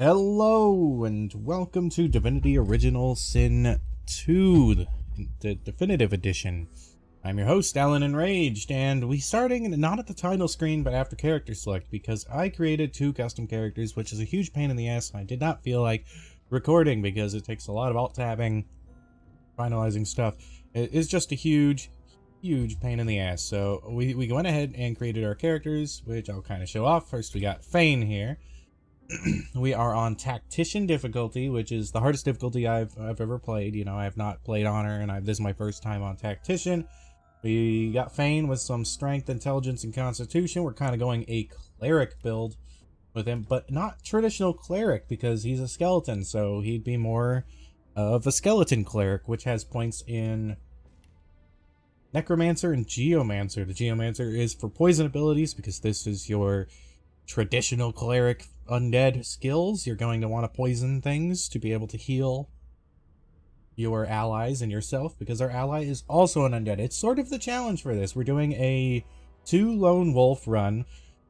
Hello and welcome to Divinity Original Sin 2, the definitive edition. I'm your host, Allan Enraged, and we starting not at the title screen but after character select because I created 2 custom characters, which is a huge pain in the ass, and I did not feel like recording because it takes a lot of alt-tabbing, finalizing stuff. It is just a huge pain in the ass. So we went ahead and created our characters, which I'll kind of show off. First we got Fane here. We are on Tactician difficulty, which is the hardest difficulty I've ever played. You know, I have not played Honor, and this is my first time on Tactician. We got Fane with some strength, intelligence, and constitution. We're kind of going a cleric build with him, but not traditional cleric because he's a skeleton, so he'd be more of a skeleton cleric, which has points in Necromancer and Geomancer. The Geomancer is for poison abilities because this is your traditional cleric undead skills. You're going to want to poison things to be able to heal your allies and yourself, because our ally is also an undead. It's sort of the challenge for this. We're doing a 2 lone wolf run,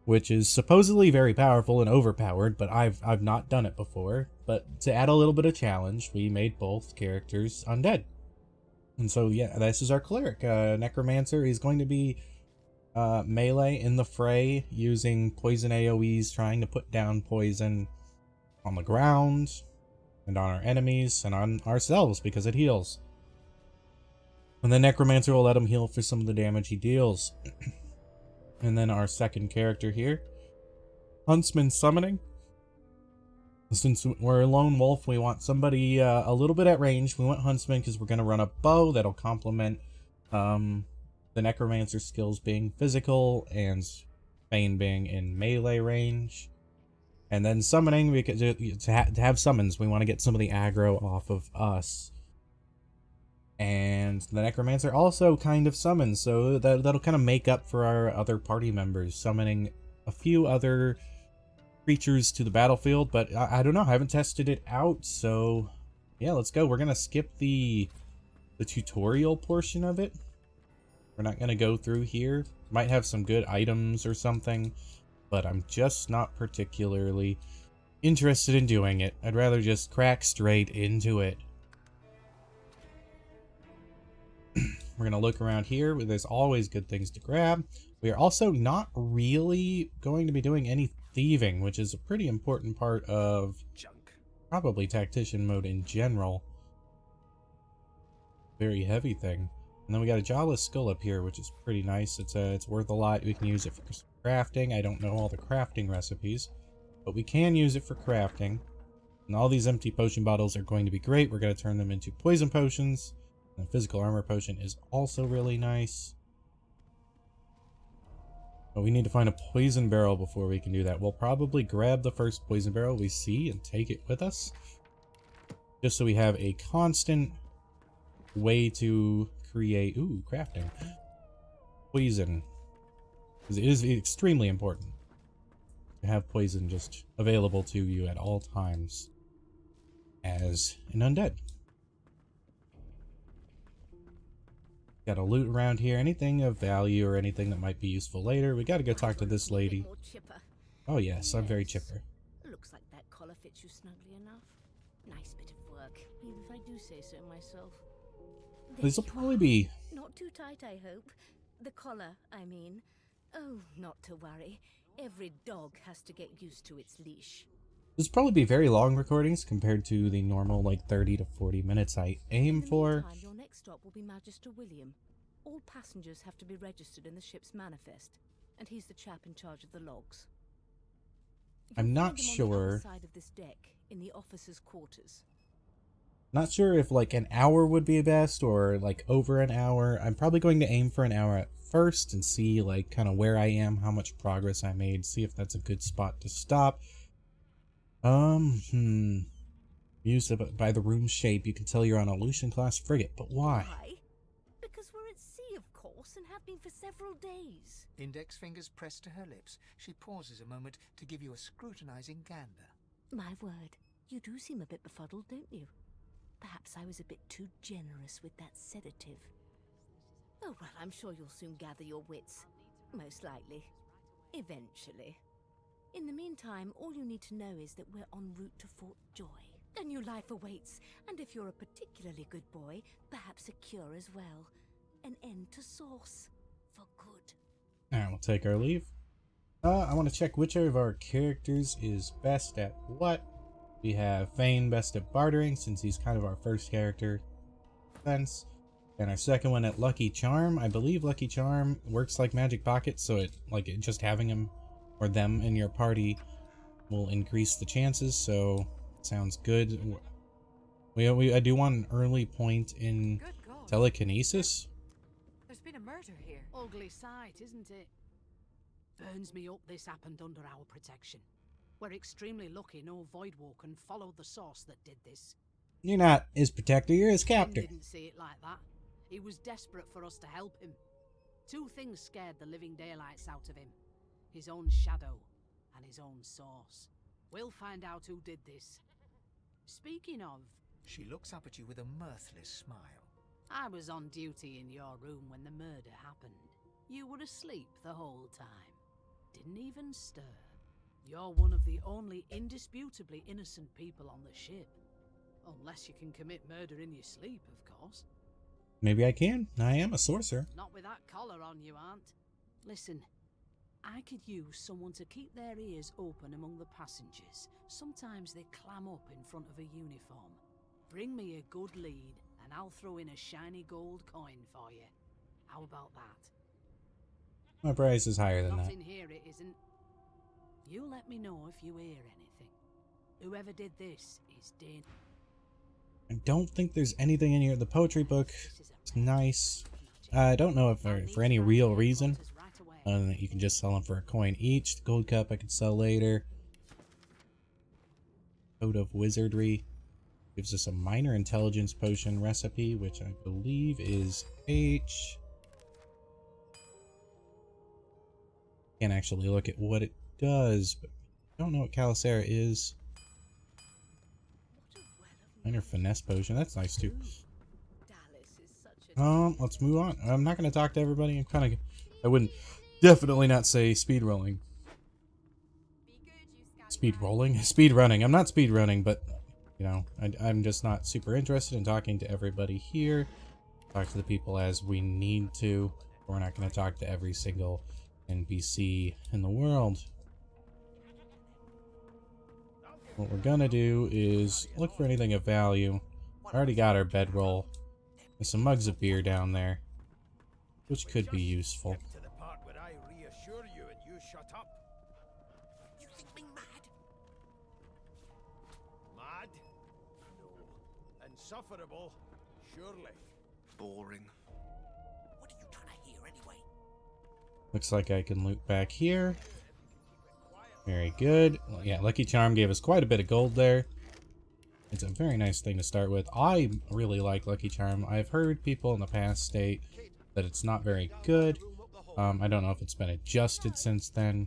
which is supposedly very powerful and overpowered, but I've not done it before. But to add a little bit of challenge, we made both characters undead. And so yeah, this is our cleric. Necromancer is going to be melee in the fray, using poison AoEs, trying to put down poison on the ground and on our enemies and on ourselves because it heals. And the Necromancer will let him heal for some of the damage he deals. And then our second character here, Huntsman Summoning. Since we're a lone wolf, we want somebody a little bit at range. We want Huntsman because we're going to run a bow that'll complement the Necromancer skills being physical and Fane being in melee range. And then summoning, we could to have summons, we want to get some of the aggro off of us. And the Necromancer also kind of summons, so that'll kind of make up for our other party members, summoning a few other creatures to the battlefield. But I don't know, I haven't tested it out, so yeah, let's go. We're gonna skip the tutorial portion of it. We're not going to go through here. Might have some good items or something, but I'm just not particularly interested in doing it. I'd rather just crack straight into it. We're going to look around here. There's always good things to grab. We are also not really going to be doing any thieving, which is a pretty important part of probably Tactician mode in general. Very heavy thing. And then we got a Jawless Skull up here, which is pretty nice. It's worth a lot. We can use it for crafting. I don't know all the crafting recipes, but we can use it for crafting. And all these empty potion bottles are going to be great. We're going to turn them into poison potions. And the physical armor potion is also really nice. But we need to find a poison barrel before we can do that. We'll probably grab the first poison barrel we see and take it with us, just so we have a constant way to create crafting poison, because it is extremely important to have poison just available to you at all times as an undead. Got to loot around here, anything of value or anything that might be useful later. We got to go talk to this lady. Oh yes, I'm very chipper. Looks like that collar fits you snugly enough. Nice bit of work, even if I do say so myself. These will probably be... Not too tight, I hope. The collar, I mean. Oh, not to worry. Every dog has to get used to its leash. This will probably be very long recordings compared to the normal, like, 30 to 40 minutes I aim for. Meantime, your next stop will be Magister William. All passengers have to be registered in the ship's manifest, and he's the chap in charge of the logs. I'm not sure. On the other side of this deck, in the officers' quarters. Not sure if like an hour would be best or like over an hour. I'm probably going to aim for an hour at first and see like kind of where I am, how much progress I made, see if that's a good spot to stop. Used by the room shape, you can tell you're on a Lucian class frigate, but why? Because we're at sea, of course, and have been for several days. Index fingers pressed to her lips, she pauses a moment to give you a scrutinizing gander. My word, you do seem a bit befuddled, don't you? Perhaps I was a bit too generous with that sedative. Oh, well, I'm sure you'll soon gather your wits. Most likely. Eventually. In the meantime, all you need to know is that we're en route to Fort Joy. A new life awaits, and if you're a particularly good boy, perhaps a cure as well. An end to Source. For good. Alright, we'll take our leave. I want to check which of our characters is best at what. We have Fane best at bartering, since he's kind of our first character. Sense. And our second one at Lucky Charm. I believe Lucky Charm works like Magic Pocket, so just having him or them in your party will increase the chances, so sounds good. I do want an early point in telekinesis. There's been a murder here. Ugly sight, isn't it? Burns me up this happened under our protection. We're extremely lucky no Voidwalker followed the source that did this. You're not his protector, you're his captor. He didn't see it like that. He was desperate for us to help him. Two things scared the living daylights out of him. His own shadow and his own source. We'll find out who did this. Speaking of... She looks up at you with a mirthless smile. I was on duty in your room when the murder happened. You were asleep the whole time. Didn't even stir. You're one of the only indisputably innocent people on the ship. Unless you can commit murder in your sleep, of course. Maybe I can. I am a sorcerer. Not with that collar on you, Aunt. Listen, I could use someone to keep their ears open among the passengers. Sometimes they clam up in front of a uniform. Bring me a good lead, and I'll throw in a shiny gold coin for you. How about that? My price is higher than Not that. in here, it isn't. You let me know if you hear anything. Whoever did this is dead. I don't think there's anything in here. The poetry book is nice. I don't know if for any real reason, other than that you can just sell them for a coin each. The gold cup I could sell later. Code of Wizardry gives us a minor intelligence potion recipe, which I believe is H. Can't actually look at what it does, but I don't know what Calicera is. Minor finesse potion, that's nice too. Let's move on. I'm not going to talk to everybody. I wouldn't definitely not say speed rolling. Speed rolling? Speed running. I'm not speed running, but you know, I'm just not super interested in talking to everybody here. Talk to the people as we need to. We're not going to talk to every single NPC in the world. What we're gonna do is look for anything of value. I already got our bedroll. There's some mugs of beer down there, which could be useful. To the part where I reassure you and you shut up. You think me mad? Mad? No. Insufferable? Surely. Boring. What are you trying to hear anyway? Looks like I can loot back here. Very good. Well, yeah, Lucky Charm gave us quite a bit of gold there. It's a very nice thing to start with. I really like Lucky Charm. I've heard people in the past state that it's not very good. I don't know if it's been adjusted since then,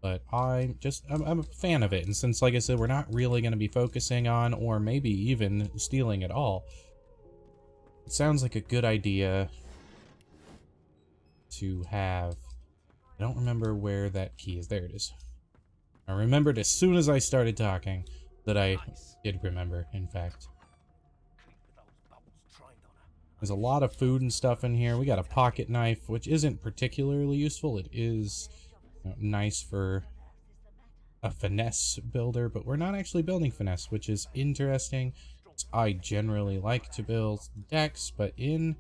but I'm a fan of it. And since, like I said, we're not really going to be focusing on or maybe even stealing at all, it sounds like a good idea to have. I don't remember where that key is. There it is. I remembered as soon as I started talking that I did remember, in fact. There's a lot of food and stuff in here. We got a pocket knife, which isn't particularly useful. It is nice for a finesse builder, but we're not actually building finesse, which is interesting. I generally like to build decks, but in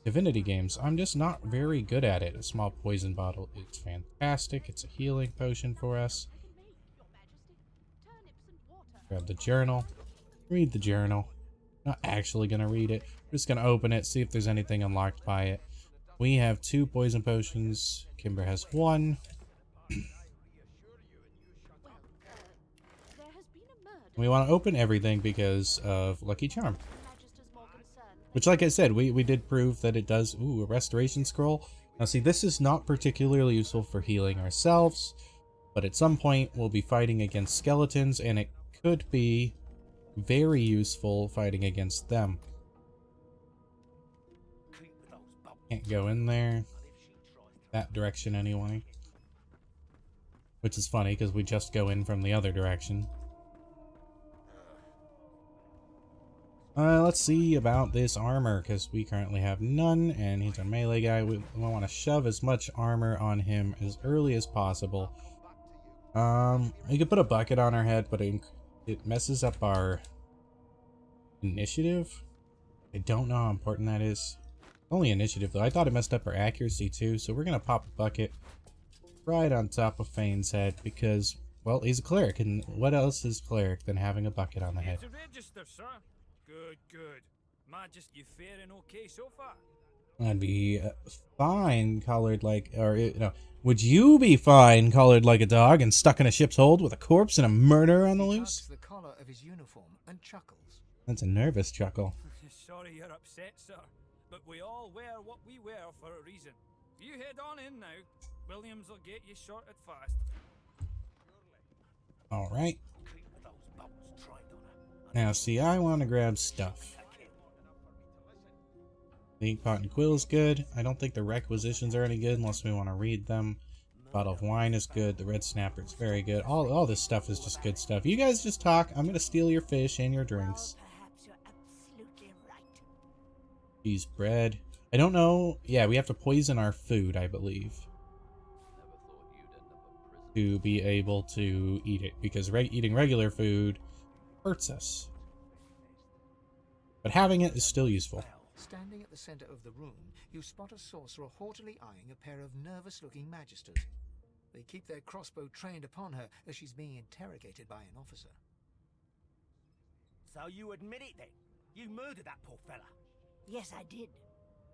Divinity games, I'm just not very good at it. A small poison bottle is fantastic. It's a healing potion for us. Grab the journal. Read the journal. Not actually gonna read it. We're just gonna open it, see if there's anything unlocked by it. We have 2 poison potions. Kimber has 1. We want to open everything because of Lucky Charm. Which, like I said, we did prove that it does. Ooh, a restoration scroll. Now see, this is not particularly useful for healing ourselves, but at some point we'll be fighting against skeletons, and it could be very useful fighting against them. Can't go in there. That direction anyway. Which is funny, because we just go in from the other direction. Let's see about this armor, because we currently have none, and he's our melee guy. We want to shove as much armor on him as early as possible. We could put a bucket on our head, but it messes up our initiative. I don't know how important that is. Only initiative, though. I thought it messed up our accuracy, too, so we're going to pop a bucket right on top of Fane's head, because, well, he's a cleric, and what else is cleric than having a bucket on the head? It's a register, sir. Good, good. Majesty, you faring okay so far? I'd be fine colored like, or, no, would you be fine colored like a dog and stuck in a ship's hold with a corpse and a murderer on the He loose? tugs the collar of his uniform and chuckles. That's a nervous chuckle. Sorry you're upset, sir, but we all wear what we wear for a reason. You head on in now. Williams will get you sorted fast. Alright. Now, see, I want to grab stuff. The ink pot and quill is good. I don't think the requisitions are any good unless we want to read them. Bottle of wine is good. The red snapper is very good. All this stuff is just good stuff. You guys just talk. I'm going to steal your fish and your drinks. Perhaps you're absolutely right. Cheese bread. I don't know. Yeah, we have to poison our food, I believe, to be able to eat it, because eating regular food hurts us. But having it is still useful. Standing at the center of the room, you spot a sorcerer haughtily eyeing a pair of nervous-looking magisters. They keep their crossbow trained upon her as she's being interrogated by an officer. So you admit it then? You murdered that poor fella? Yes, I did.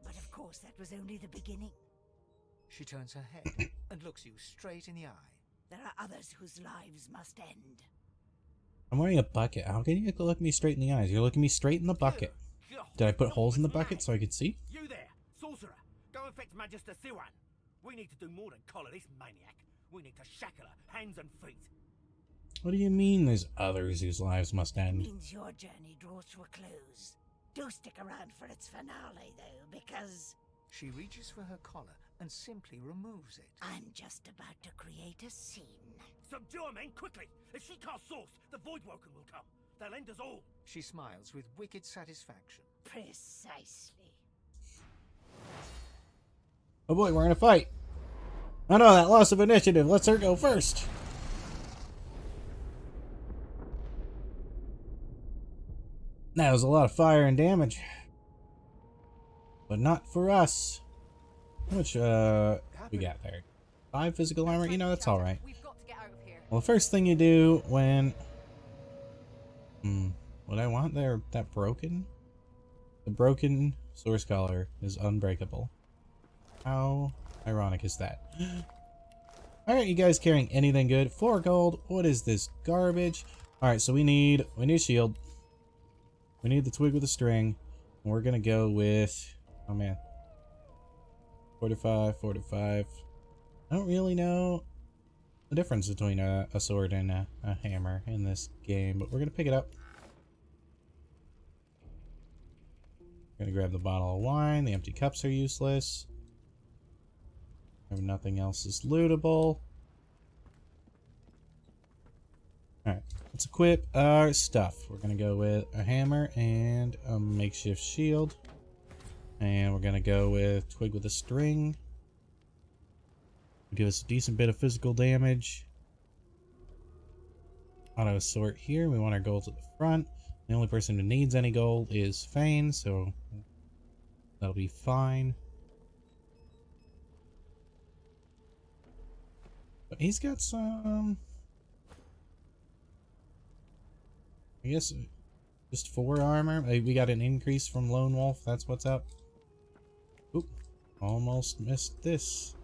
But of course, that was only the beginning. She turns her head and looks you straight in the eye. There are others whose lives must end. I'm wearing a bucket. How can you look me straight in the eyes? You're looking me straight in the bucket. Did I put holes in the bucket so I could see? You there, sorcerer! Go and fetch Magister Siwan. We need to do more than collar this maniac. We need to shackle her, hands and feet. What do you mean there's others whose lives must end? Means your journey draws to a close. Do stick around for its finale, though, because She reaches for her collar and simply removes it. I'm just about to create a scene. Subdue her men quickly! If she casts source, the Voidwoken will come. They'll end us all. She smiles with wicked satisfaction. Precisely. Oh boy, we're in a fight. Oh no, that loss of initiative. Let's her go first. That was a lot of fire and damage. But not for us. How much, we got there? 5 physical armor? You know, that's alright. We've got to get out of here. Well, the first thing you do when... what I want there, that broken? The broken source collar is unbreakable. How ironic is that? Alright, you guys carrying anything good? 4 gold. What is this garbage? Alright, so we need a shield. We need the twig with a string. And we're gonna go with... oh man. 45. I don't really know the difference between a sword and a hammer in this game, but we're gonna pick it up. Gonna grab the bottle of wine. The empty cups are useless. Nothing else is lootable. Alright, let's equip our stuff. We're gonna go with a hammer and a makeshift shield. And we're gonna go with twig with a string. Give us a decent bit of physical damage. Auto sort here. We want our gold at the front. The only person who needs any gold is Fane, so that'll be fine. But he's got some... I guess just 4 armor. We got an increase from Lone Wolf. That's what's up. Oop. Almost missed this.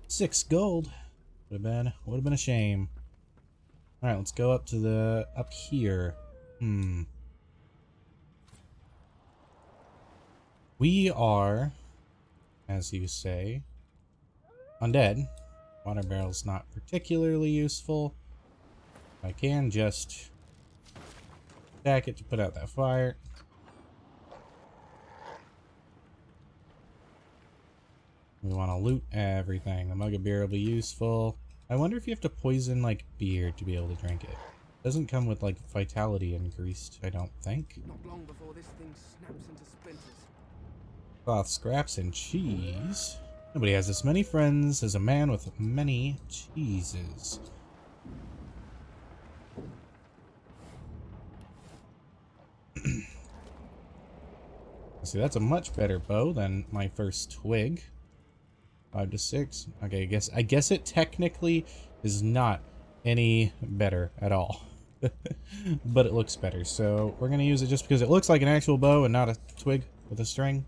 6 gold. Would have been a shame. Alright, let's go up to up here. We are, as you say, undead. Water barrel's not particularly useful. I can just stack it to put out that fire. We want to loot everything. The mug of beer will be useful. I wonder if you have to poison, like, beer to be able to drink it. Doesn't come with, like, vitality increased, I don't think. Not long before this thing snaps into splinters. Cloth, scraps, and cheese. Nobody has as many friends as a man with many cheeses. See, that's a much better bow than my first twig. 5 to 6. Okay, I guess it technically is not any better at all. But it looks better, so we're gonna use it just because it looks like an actual bow and not a twig with a string.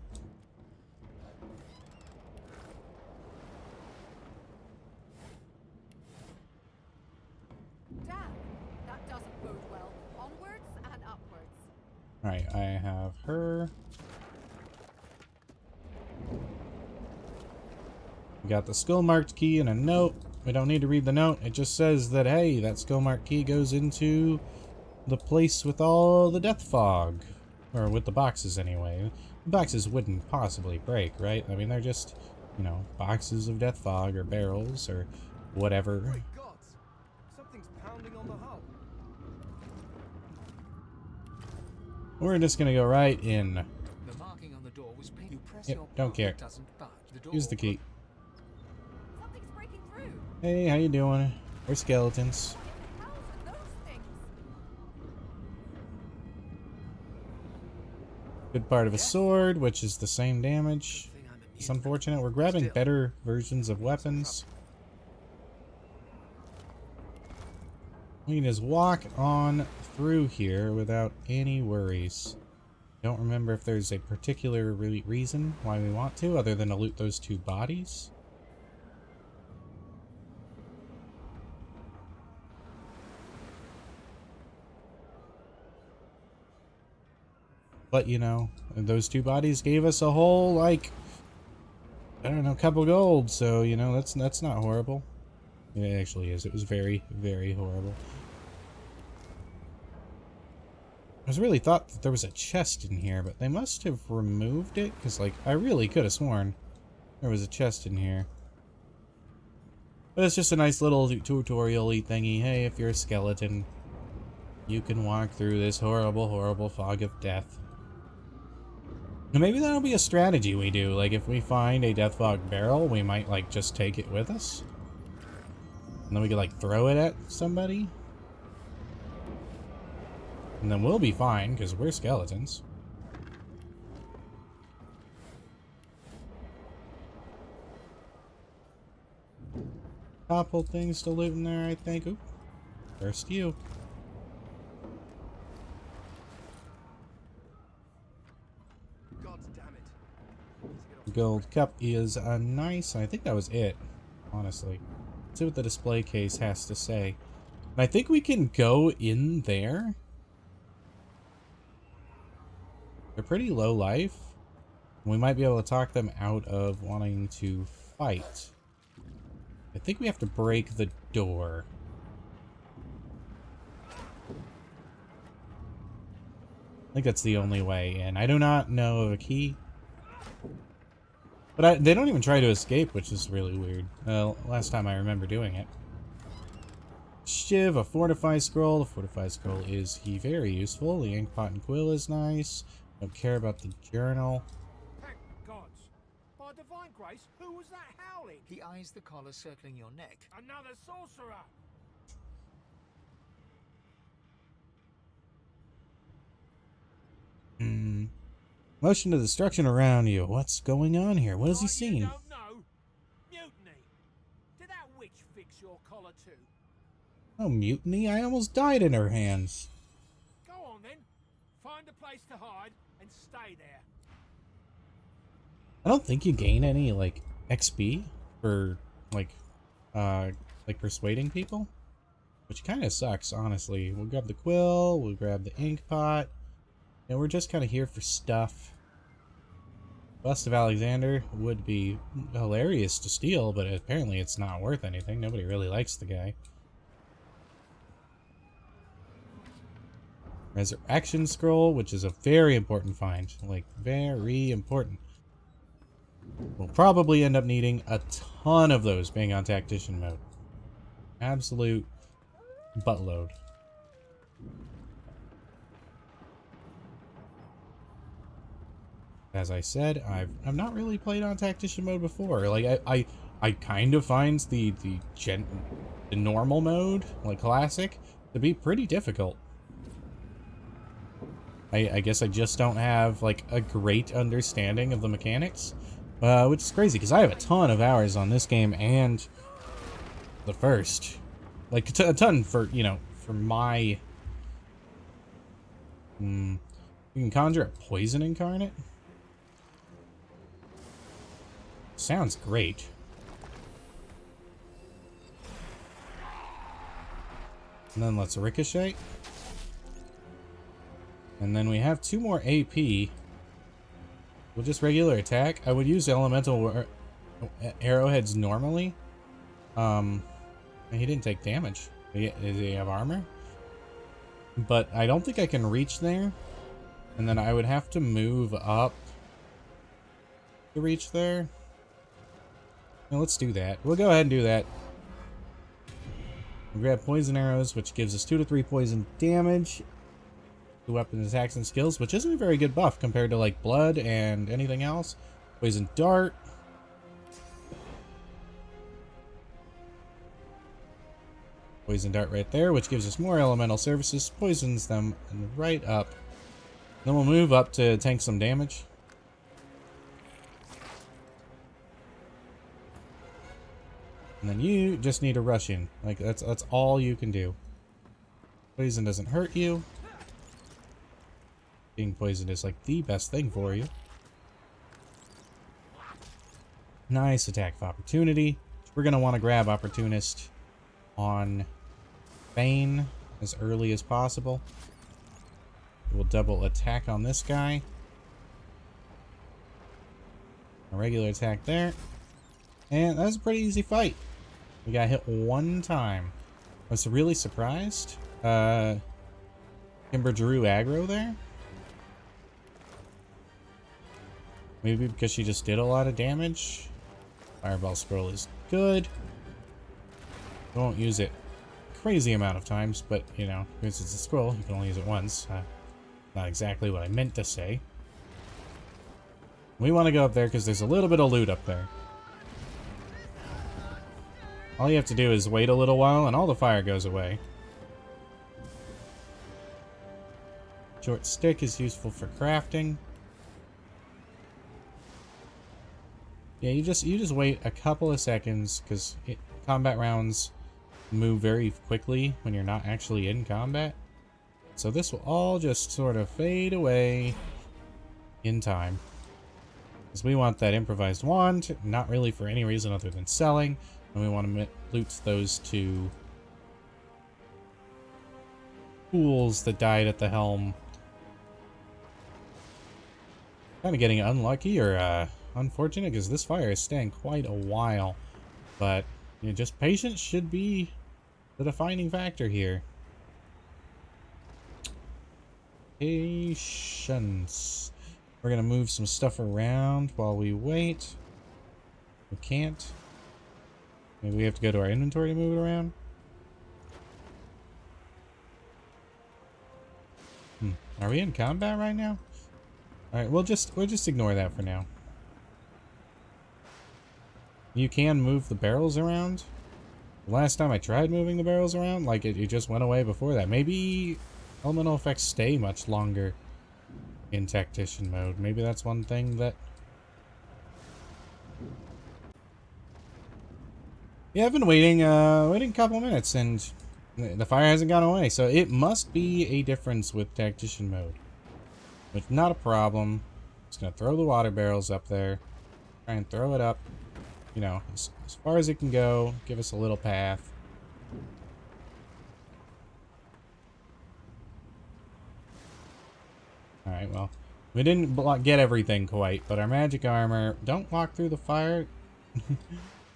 Damn, that doesn't bode well. Onwards and upwards. Alright, I have her. We got the skill marked key and a note. We don't need to read the note. It just says that, hey, that skill marked key goes into the place with all the death fog. Or with the boxes, anyway. The boxes wouldn't possibly break, right? I mean, they're just, you know, boxes of death fog or barrels or whatever. Great gods! Something's pounding on the hull. We're just gonna go right in. The marking on the door was painted. You press Yep, your don't palm, care. it doesn't budge. The door Use the key. Something's breaking through. Hey, how you doing? We're skeletons. What the hell's with those things? Good part of a sword, which is the same damage. Thing I'm immune. It's unfortunate. We're grabbing Still. better versions of weapons. We can just walk on through here without any worries. Don't remember if there's a particular reason why we want to, other than to loot those 2 bodies. But, you know, those 2 bodies gave us a whole, like, I don't know, couple gold, so, you know, that's not horrible. It actually is. It was very, very horrible. I was really thought that there was a chest in here, but they must have removed it, because, like, I really could have sworn there was a chest in here. But it's just a nice little tutorial-y thingy. Hey, if you're a skeleton, you can walk through this horrible, horrible fog of death. And maybe that'll be a strategy we do. Like, if we find a death fog barrel, we might, like, just take it with us. And then we could, like, throw it at somebody. And then we'll be fine, because we're skeletons. Couple things to loot in there, I think. Oop. First you. God damn it. Need to get off. Gold cup is nice. I think that was it, honestly. Let's see what the display case has to say. And I think we can go in there. They're pretty low life. We might be able to talk them out of wanting to fight. I think we have to break the door. I think that's the only way in. I do not know of a key. But they don't even try to escape, which is really weird. Well, last time I remember doing it. Shiv, a fortify scroll. The fortify scroll is very useful. The ink pot and quill is nice. Don't care about the journal. Thank gods. By divine grace, who was that howling? He eyes the collar circling your neck. Another sorcerer. Motion to destruction around you. What's going on here? What has he Like you seen? don't know. Mutiny. Did that witch fix your collar too? Oh, mutiny? I almost died in her hands. Go on then. Find a place to hide and stay there. I don't think you gain any, like, XP for, like persuading people. Which kind of sucks, honestly. We'll grab the quill, we'll grab the ink pot. And we're just kind of here for stuff. Bust of Alexander would be hilarious to steal, but apparently it's not worth anything. Nobody really likes the guy. Resurrection Scroll, which is a very important find. Like, very important. We'll probably end up needing a ton of those being on Tactician mode. Absolute buttload. As I said, I've not really played on Tactician mode before. Like I kind of find the normal mode, like classic, to be pretty difficult. I guess I just don't have like a great understanding of the mechanics, which is crazy because I have a ton of hours on this game and the first, like a ton for, you know, for my. You can conjure a poison incarnate. Sounds great. And then let's ricochet. And then we have 2 more AP. We'll just regular attack. I would use elemental arrowheads normally. He didn't take damage. Does he have armor? But I don't think I can reach there. And then I would have to move up to reach there. Now let's do that. We'll go ahead and do that. We'll grab poison arrows, which gives us 2 to 3 poison damage. The weapon attacks and skills, which isn't a very good buff compared to like blood and anything else. Poison dart. Poison dart right there, which gives us more elemental services, poisons them right up. Then we'll move up to tank some damage. And then you just need to rush in. Like that's all you can do. Poison doesn't hurt you. Being poisoned is like the best thing for you. Nice attack of opportunity. We're gonna want to grab opportunist on Bane as early as possible. We'll double attack on this guy. A regular attack there. And that was a pretty easy fight. We got hit 1 time. I was really surprised. Kimber drew aggro there. Maybe because she just did a lot of damage. Fireball scroll is good. I won't use it a crazy amount of times, but you know, because it's a scroll, you can only use it once. Not exactly what I meant to say. We want to go up there because there's a little bit of loot up there. All you have to do is wait a little while and all the fire goes away. Short stick is useful for crafting. Yeah, you just wait a couple of seconds because combat rounds move very quickly when you're not actually in combat. So this will all just sort of fade away in time. Because we want that improvised wand, not really for any reason other than selling. And we want to loot those 2 fools that died at the helm. Kind of getting unlucky or unfortunate because this fire is staying quite a while. But you know, just patience should be the defining factor here. Patience. We're going to move some stuff around while we wait. We can't. Maybe we have to go to our inventory to move it around. Are we in combat right now? Alright, we'll just ignore that for now. You can move the barrels around. The last time I tried moving the barrels around, like it just went away before that. Maybe elemental effects stay much longer in Tactician mode. Maybe that's one thing that... Yeah, I've been waiting a couple minutes and the fire hasn't gone away. So it must be a difference with Tactician mode. Which, not a problem. Just gonna throw the water barrels up there. Try and throw it up. You know, as far as it can go. Give us a little path. Alright, well. We didn't get everything quite, but our magic armor... Don't walk through the fire.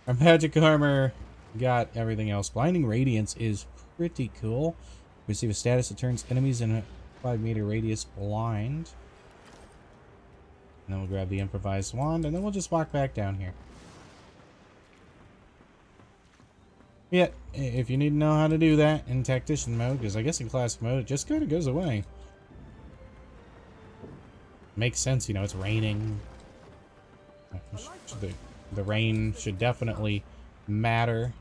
Our magic armor got everything else. Blinding Radiance is pretty cool. Receive a status that turns enemies in a 5-meter radius blind. And then we'll grab the improvised wand, and then we'll just walk back down here. Yeah, if you need to know how to do that in Tactician mode, because I guess in Classic mode it just kind of goes away. Makes sense, you know, it's raining. The rain should definitely matter.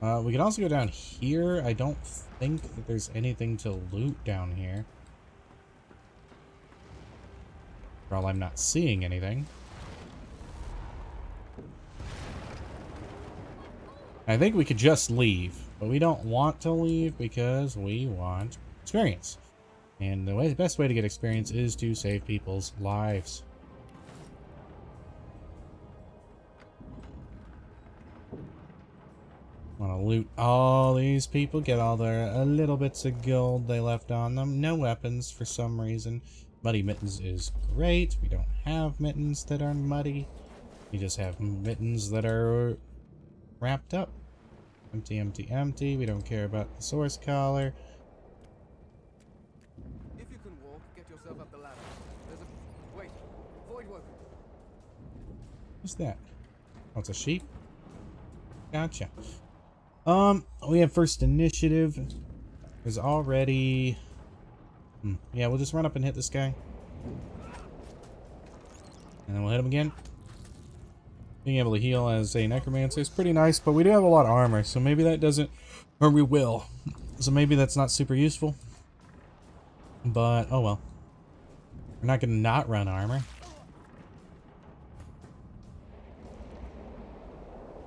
We can also go down here. I don't think that there's anything to loot down here. For all I'm not seeing anything. I think we could just leave, but we don't want to leave because we want experience. And the best way to get experience is to save people's lives. Want to loot all these people, get all their little bits of gold they left on them. No weapons for some reason. Muddy mittens is great. We don't have mittens that are muddy. We just have mittens that are wrapped up. Empty, empty, empty. We don't care about the source collar. If you can walk, get yourself up the ladder. There's a... Wait. Void woken. What's that? Oh, it's a sheep? Gotcha. We have first initiative. There's already... Yeah, we'll just run up and hit this guy. And then we'll hit him again. Being able to heal as a necromancer is pretty nice, but we do have a lot of armor, so maybe that doesn't... Or we will. So maybe that's not super useful. But, oh well. We're not going to not run armor.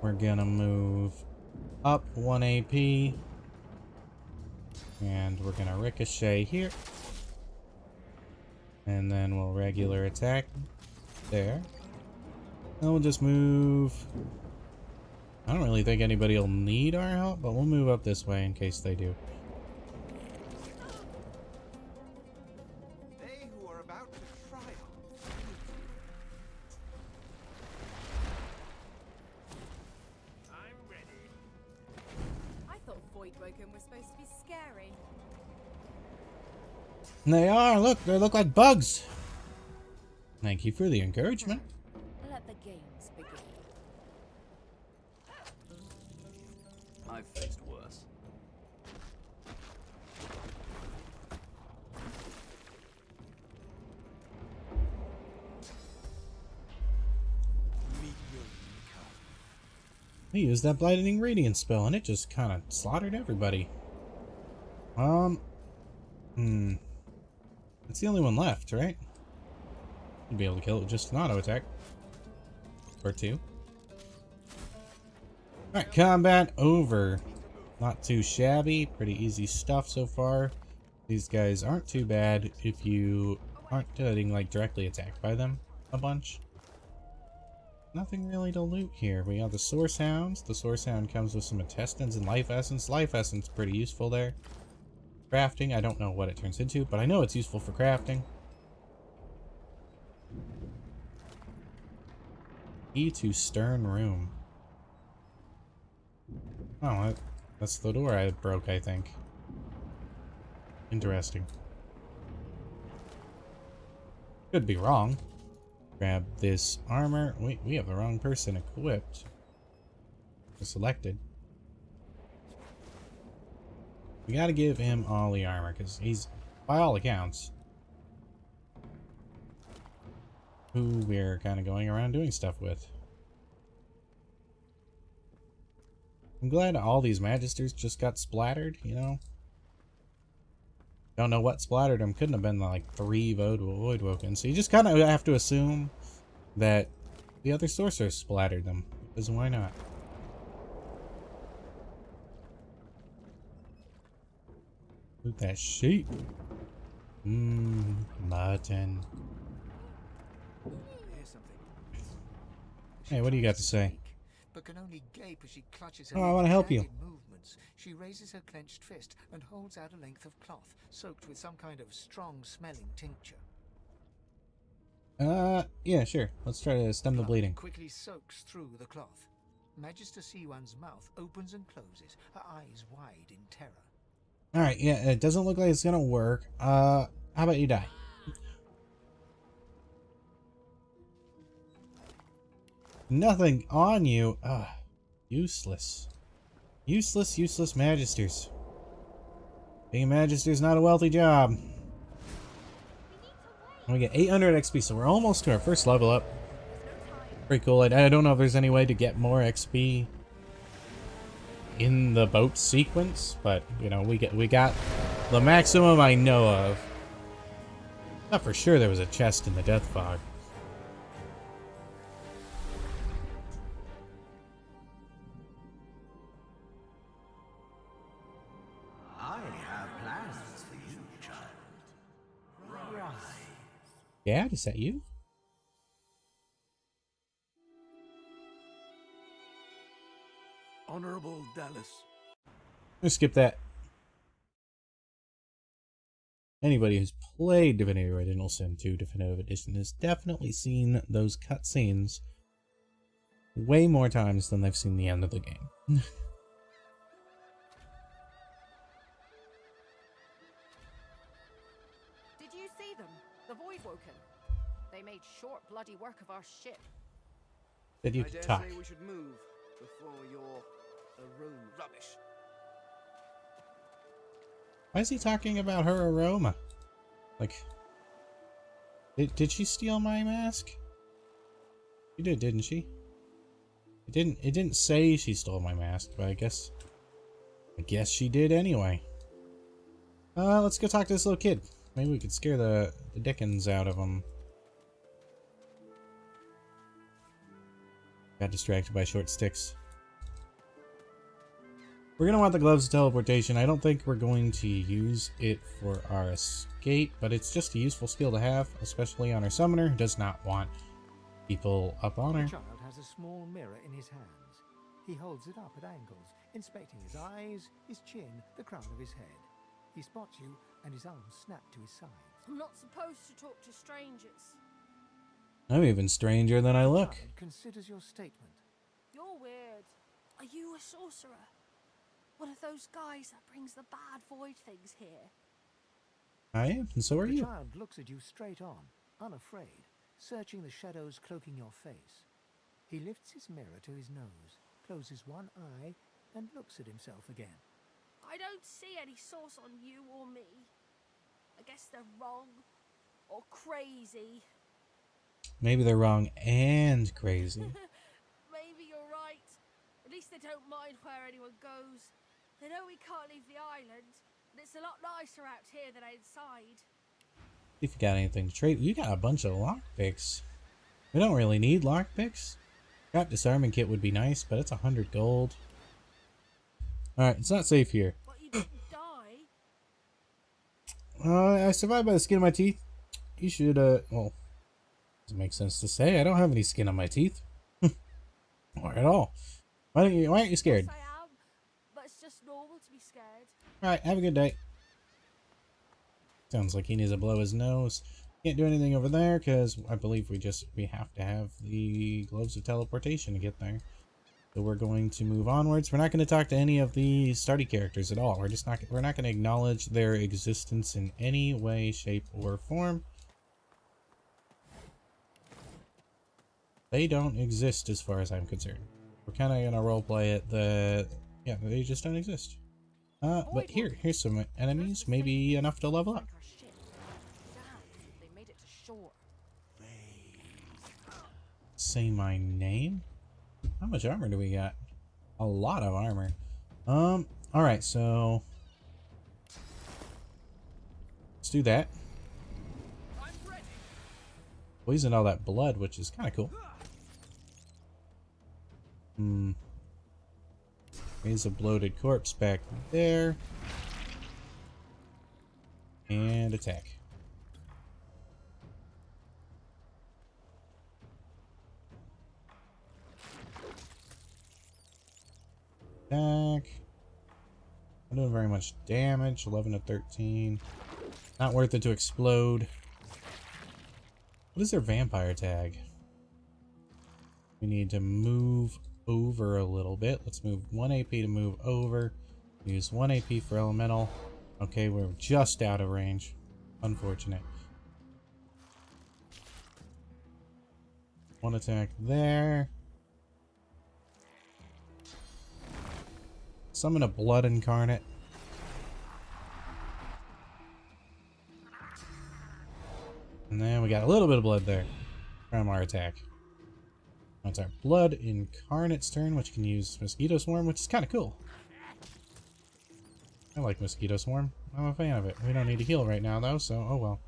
We're going to move up 1 AP. And we're going to ricochet here. And then we'll regular attack there. And we'll just move... I don't really think anybody will need our help, but we'll move up this way in case they do. They who are about to triumph. I'm ready. I thought Void Woken was supposed to be scary. They are! Look! They look like bugs! Thank you for the encouragement. Let the games begin. I've faced worse. We used that Enlightening Radiance spell and it just kind of slaughtered everybody. It's the only one left, right? You'd be able to kill it with just an auto attack. Or two. Alright, combat over. Not too shabby. Pretty easy stuff so far. These guys aren't too bad if you aren't getting like directly attacked by them a bunch. Nothing really to loot here. We have the Source Hounds. The Source Hound comes with some intestines and life essence. Life essence pretty useful there. Crafting, I don't know what it turns into, but I know it's useful for crafting. Key to Stern Room. Oh, that's the door I broke, I think. Interesting. Could be wrong. Grab this armor. Wait, we have the wrong person equipped. Or selected. We gotta give him all the armor, because he's, by all accounts, who we're kind of going around doing stuff with. I'm glad all these Magisters just got splattered, you know? Don't know what splattered them. Couldn't have been like 3 Void Woken. So you just kind of have to assume that the other sorcerers splattered them. Because why not? Loot that sheep. Mutton. Here's something. Hey, what do you got to say? But can only gape as she clutches her Oh, I want to help you. jagged movements. She raises her clenched fist and holds out a length of cloth soaked with some kind of strong-smelling tincture. Yeah, sure. Let's try to stem the bleeding. Quickly soaks through the cloth. Magister C1's mouth opens and closes, her eyes wide in terror. Alright, yeah, it doesn't look like it's gonna work. How about you die? Nothing on you. Useless. Useless, useless magisters. Being a magister is not a wealthy job. And we get 800 XP, so we're almost to our first level up. Pretty cool. I don't know if there's any way to get more XP in the boat sequence, but you know, we got the maximum I know of. Thought for sure there was a chest in the Death Fog. I have plans for you, child. Rise. Dad, is that you? Honorable Dallas. Let's skip that. Anybody who's played Divinity Original Sin 2 Definitive Edition has definitely seen those cutscenes way more times than they've seen the end of the game. Did you see them? The Voidwoken. They made short bloody work of our ship. Did you I dare talk? say we should move before your aroma rubbish. Why is he talking about her aroma? Like, did she steal my mask? She did, didn't she? It didn't say she stole my mask, but I guess she did anyway. Let's go talk to this little kid. Maybe we could scare the dickens out of him. Got distracted by short sticks. We're going to want the gloves of teleportation. I don't think we're going to use it for our escape, but it's just a useful skill to have, especially on our summoner who does not want people up on her. The child has a small mirror in his hands. He holds it up at angles, inspecting his eyes, his chin, the crown of his head. He spots you, and his arms snap to his sides. I'm not supposed to talk to strangers. I'm even stranger than I look. The child considers your statement. You're weird. Are you a sorcerer? One of those guys that brings the bad void things here? I am, and so are The you. child looks at you straight on, unafraid, searching the shadows cloaking your face. He lifts his mirror to his nose, closes one eye, and looks at himself again. I don't see any source on you or me. I guess they're wrong. Or crazy. Maybe they're wrong and crazy. Maybe you're right. At least they don't mind where anyone goes. They know we can't leave the island, and it's a lot nicer out here than outside. If you got anything to trade, you got a bunch of lockpicks. We don't really need lockpicks. Scrap disarming kit would be nice, but it's 100 gold. Alright, it's not safe here. But you didn't die. I survived by the skin of my teeth. You should, well, doesn't make sense to say. I don't have any skin on my teeth. Or at all. Why aren't you scared? Yes, I am, but it's just normal to be scared. Alright, have a good day. Sounds like he needs to blow his nose. Can't do anything over there because I believe we have to have the gloves of teleportation to get there. So we're going to move onwards. We're not going to talk to any of the starty characters at all. We're not going to acknowledge their existence in any way, shape, or form. They don't exist as far as I'm concerned. We're kind of going to roleplay it that, yeah, they just don't exist. But here's some enemies, maybe enough to level up. They made it to shore. Say my name? How much armor do we got? A lot of armor. Alright, so let's do that. Poisoned all that blood, which is kind of cool. Raise a bloated corpse back there. And attack. Attack. Not doing very much damage. 11 to 13. Not worth it to explode. What is their vampire tag? We need to move over a little bit. Let's move 1 AP to move over. Use 1 AP for elemental. Okay, we're just out of range. Unfortunate. One attack there. summon a blood incarnate. And then we got a little bit of blood there from our attack. Now it's our blood incarnate's turn, which can use Mosquito Swarm, which is kind of cool. I like Mosquito Swarm. I'm a fan of it. We don't need to heal right now, though, so oh well.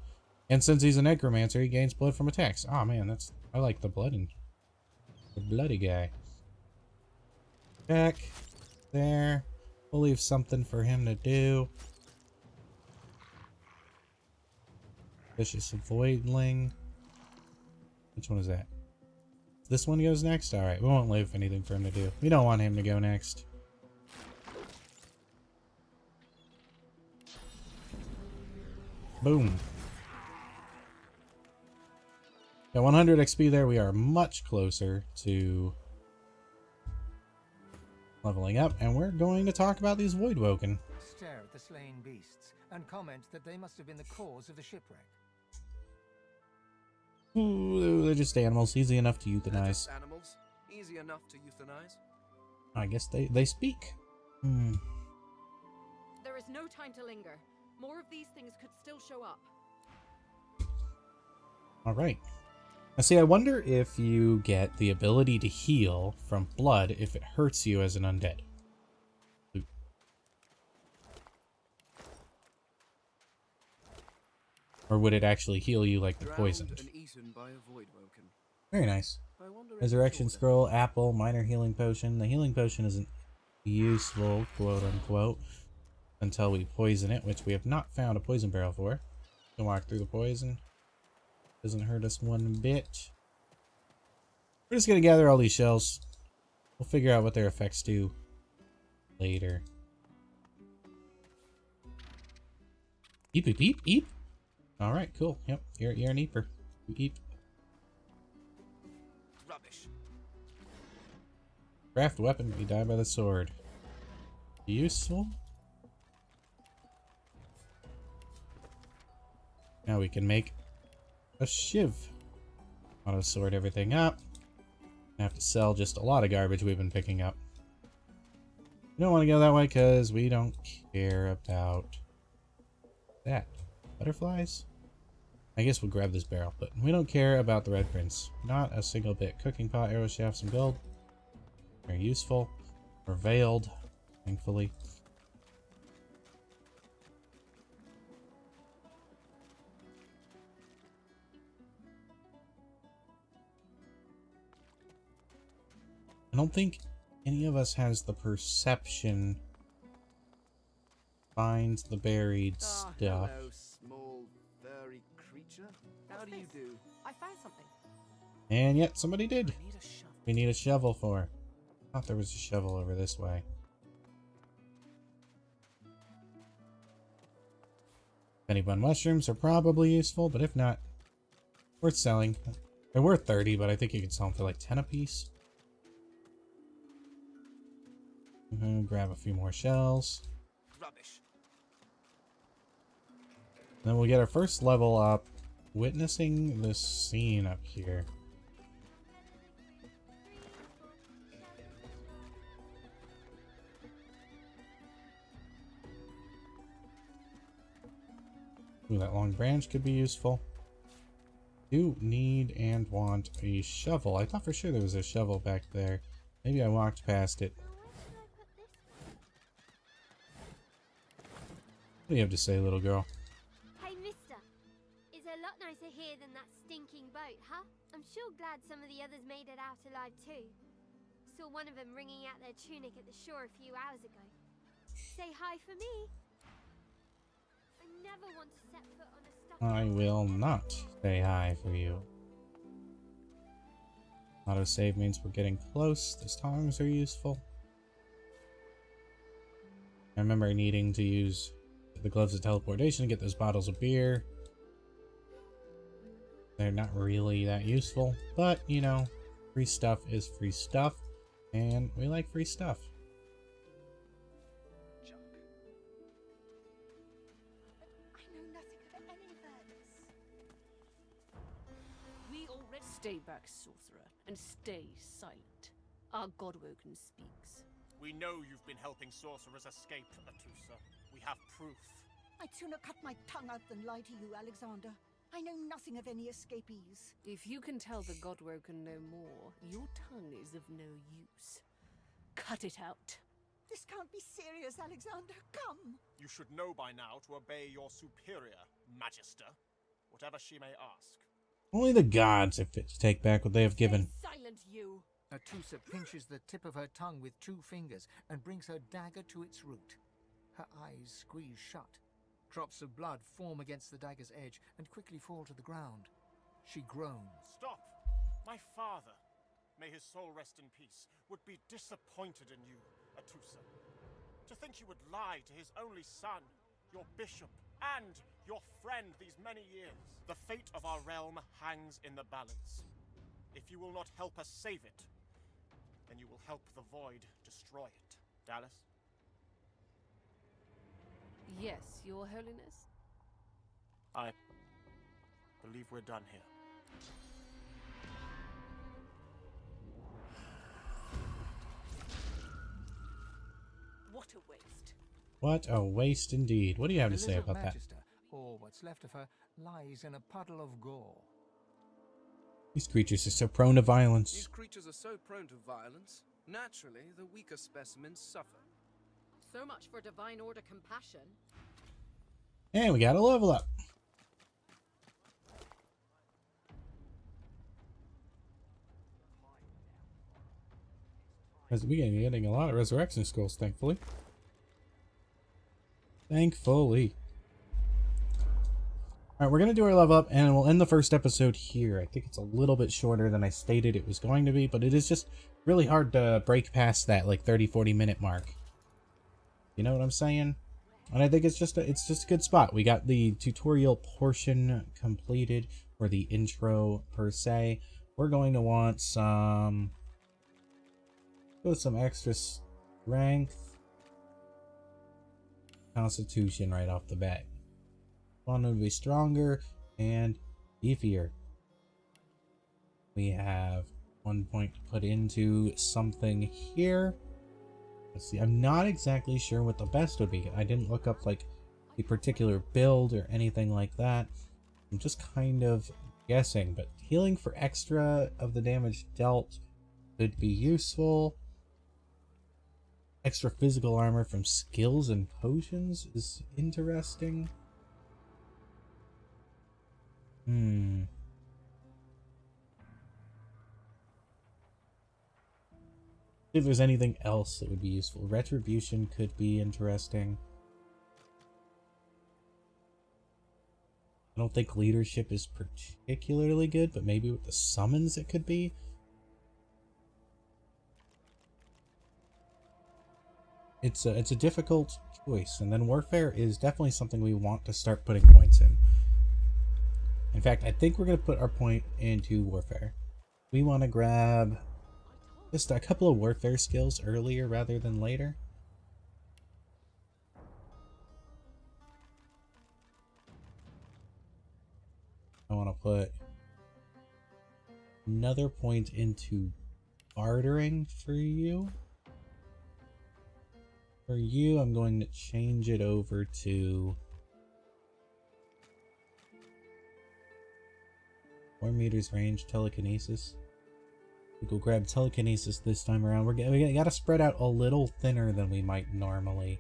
And since he's a necromancer, he gains blood from attacks. Oh man, I like the bloody guy. Back there. We'll leave something for him to do. Vicious Voidling. Which one is that? This one goes next? Alright, we won't leave anything for him to do. We don't want him to go next. Boom. Got 100 XP there. We are much closer to leveling up, and we're going to talk about these Voidwoken. Stare at the slain beasts and comment that they must have been the cause of the shipwreck. Ooh, they're just animals. Easy enough to euthanize. Animals? Easy enough to euthanize? I guess they speak. Hmm. There is no time to linger. More of these things could still show up. Alright. Now see, I wonder if you get the ability to heal from blood if it hurts you as an undead. Ooh. Or would it actually heal you like the poisoned? And eaten by a Voidwoken. Very nice. I wonder if Resurrection it's Scroll, Apple, Minor Healing Potion. The Healing Potion isn't useful, quote unquote, until we poison it, which we have not found a poison barrel for. Can walk through the poison. Doesn't hurt us one bit. We're just gonna gather all these shells. We'll figure out what their effects do later. Eep, eep, eep, eep. Alright, cool. Yep, you're an eeper. You eep. rubbish. Craft weapon, you die by the sword. Useful. Now we can make a shiv. Auto sort everything up. I have to sell just a lot of garbage we've been picking up. We don't want to go that way because we don't care about that. Butterflies? I guess we'll grab this barrel, but we don't care about the red prince. Not a single bit. Cooking pot, arrow shaft, some gold. Very useful. We're veiled, thankfully. I don't think any of us has the perception finds the buried stuff. Hello, small furry creature. How do you do? I found something. And yet somebody did. I need a shovel. We need a shovel for. I thought there was a shovel over this way. Penny bun mushrooms are probably useful, but if not, worth selling. They're worth 30, but I think you can sell them for like 10 a piece. Grab a few more shells. Rubbish. Then we'll get our first level up, witnessing this scene up here. Ooh, that long branch could be useful. Do need and want a shovel. I thought for sure there was a shovel back there. Maybe I walked past it. What do you have to say, little girl? Hey, mister. It's a lot nicer here than that stinking boat, huh? I'm sure glad some of the others made it out alive too. Saw one of them wringing out their tunic at the shore a few hours ago. Say hi for me. I never want to set foot on a stuff. I will not say hi for you. Autosave means we're getting close. Those tongs are useful. I remember needing to use the gloves of teleportation to get those bottles of beer. They're not really that useful, but you know, free stuff is free stuff, and we like free stuff. Junk. I know nothing of any of this. We already stay back, sorcerer, and stay silent. Our Godwoken speaks. We know you've been helping sorcerers escape, Atusa. We have proof. I'd sooner cut my tongue out than lie to you, Alexander. I know nothing of any escapees. If you can tell the Godwoken no more, your tongue is of no use. Cut it out. This can't be serious, Alexander. Come! You should know by now to obey your superior, Magister, whatever she may ask. Only the gods are fit to take back what they have given. Silent, you! Atusa pinches the tip of her tongue with 2 fingers and brings her dagger to its root. Her eyes squeeze shut. Drops of blood form against the dagger's edge and quickly fall to the ground. She groans. Stop! My father, may his soul rest in peace, would be disappointed in you, Atusa. To think you would lie to his only son, your bishop, and your friend these many years. The fate of our realm hangs in the balance. If you will not help us save it, then you will help the Void destroy it. Dallas? Yes, Your Holiness? I believe we're done here. What a waste. What a waste indeed. What do you have to say about that? Magister, or what's left of her, lies in a puddle of gore. These creatures are so prone to violence. These creatures are so prone to violence. Naturally, the weaker specimens suffer. So much for divine order compassion. And we got a level up. As we getting a lot of resurrection scrolls, thankfully. Thankfully. Alright, we're going to do our level up, and we'll end the first episode here. I think it's a little bit shorter than I stated it was going to be, but it is just really hard to break past that, like, 30-40 minute mark. You know what I'm saying? And I think it's just a good spot. We got the tutorial portion completed, or the intro, per se. We're going to want some extra strength. Constitution right off the bat. Want to be stronger and beefier. We have 1 point to put into something here. Let's see. I'm not exactly sure what the best would be. I didn't look up like a particular build or anything like that. I'm just kind of guessing, but healing for extra of the damage dealt could be useful. Extra physical armor from skills and potions is interesting. If there's anything else that would be useful. Retribution could be interesting. I don't think leadership is particularly good, but maybe with the summons it could be. It's a difficult choice, and then warfare is definitely something we want to start putting points in. In fact, I think we're going to put our point into warfare. We want to grab just a couple of warfare skills earlier rather than later. I want to put another point into bartering for you. For you, I'm going to change it over to 4 meters range telekinesis. We'll grab telekinesis this time around. We got to spread out a little thinner than we might normally.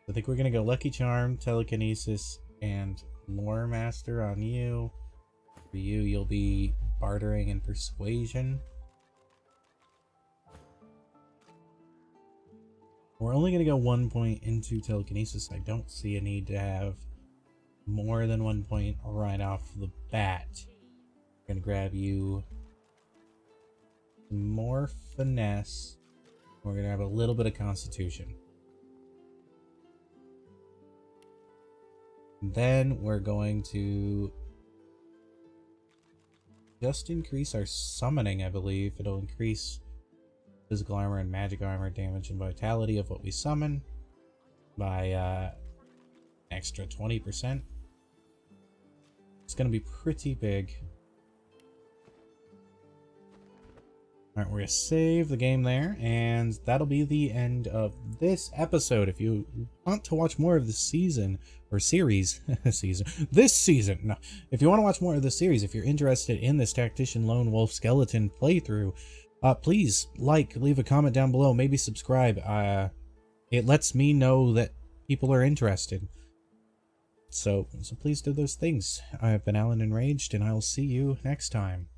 I think we're going to go Lucky Charm, telekinesis, and Lore Master on you. For you, you'll be bartering and persuasion. We're only going to go 1 point into telekinesis. I don't see a need to have more than 1 point right off the bat. I'm going to grab you more finesse. We're going to have a little bit of constitution. And then we're going to just increase our summoning, I believe. It'll increase physical armor and magic armor damage and vitality of what we summon by extra 20%. It's going to be pretty big. Alright, we're going to save the game there, and that'll be the end of this episode. If you want to watch more of the season, or series, this season, no. If you want to watch more of the series, if you're interested in this Tactician Lone Wolf Skeleton playthrough, please leave a comment down below, maybe subscribe. It lets me know that people are interested. So please do those things. I've been Allan Enraged, and I'll see you next time.